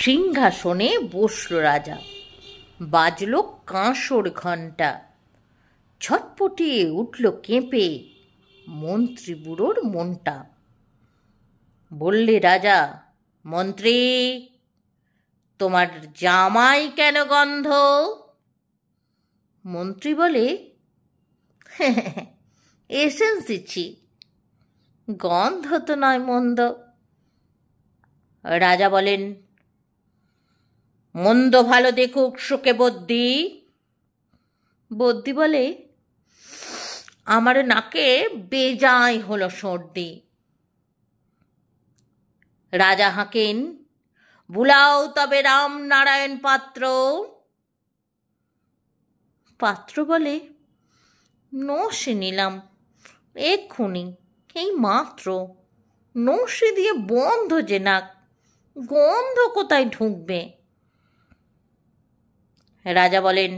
সিংহাসনে বসল রাজা। বাজল কাঁসর ঘণ্টা। ছটপটিয়ে উঠল কেঁপে মন্ত্রী বুড়োর মনটা। বললে রাজা, মন্ত্রী, তোমার জামাই কেন গন্ধ? মন্ত্রী বলে, এসেন্স দিচ্ছি, গন্ধ তো নয় মন্দ। রাজা বলেন, মন্দ ভালো দেখুক শোকে বদ্যি। বদ্যি বলে, আমার নাকে বেজায় হলো সর্দি। রাজা হাঁকেন, বুলাও তবে রামনারায়ণ পাত্র। পাত্র বলে, নসে নিলাম এক্ষুনি, এই মাত্র। নসে দিয়ে বন্ধ যে নাক, গন্ধ কোথায় ঢুকবে? রাজা বলেন,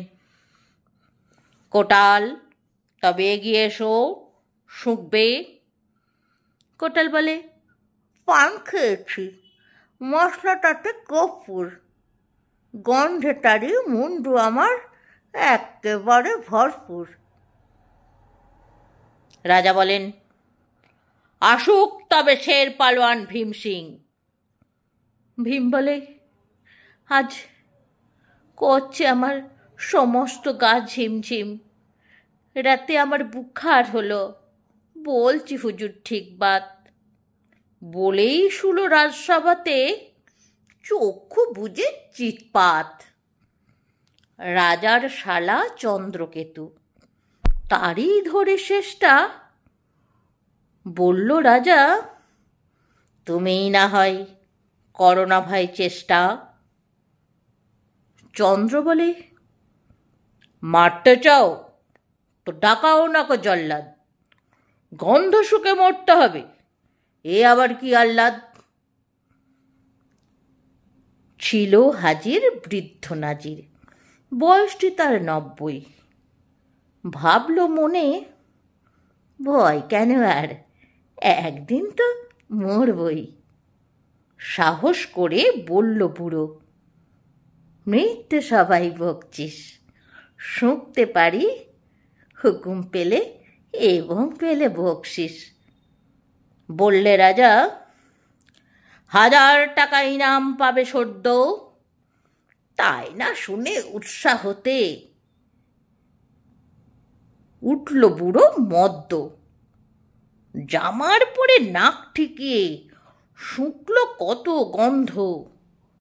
কোটাল, তবে এগিয়ে এসো, শুঁকবে। কোটাল বলে, পান খেয়েছি, মশলাটাতে কর্পূর, গন্ধে তারি মুন্ডু আমার একেবারে ভরপুর। রাজা বলেন, আসুক তবে শের পালোয়ান ভীম সিং। ভীম বলে, আজ করছে আমার সমস্ত গা ঝিমঝিম, রাতে আমার বুখার হলো, বলছি হুজুর ঠিক বাত। বলেই শুলো রাজসভাতে চক্ষু বুঝে চিৎপাত। রাজার শালা চন্দ্রকেতু, তারই ধরে শেষটা। বলল রাজা, তুমিই না হয় করো না ভাই চেষ্টা। চন্দ্র বলে, মারতে চাও তো ডাকাও না কো জল্লাদ, গন্ধ শুকে মরতে হবে, এ আবার কি আহ্লাদ। ছিল হাজির বৃদ্ধ নাজির, বয়সটি তার 90। ভাবল মনে, ভয় কেন আর, একদিন তো মরবই। সাহস করে বলল বুড়ো, মৃত্যু সবাই বকছিস, শুঁকতে পারি হুকুম পেলে এবং পেলে বকশিস। বললে রাজা, 1000 টাকা ইনাম পাবে সদ্য। তাই না শুনে উৎসাহতে উঠল বুড়ো মদ্য। জামার পরে নাক ঠিকিয়ে শুঁকল কত গন্ধ।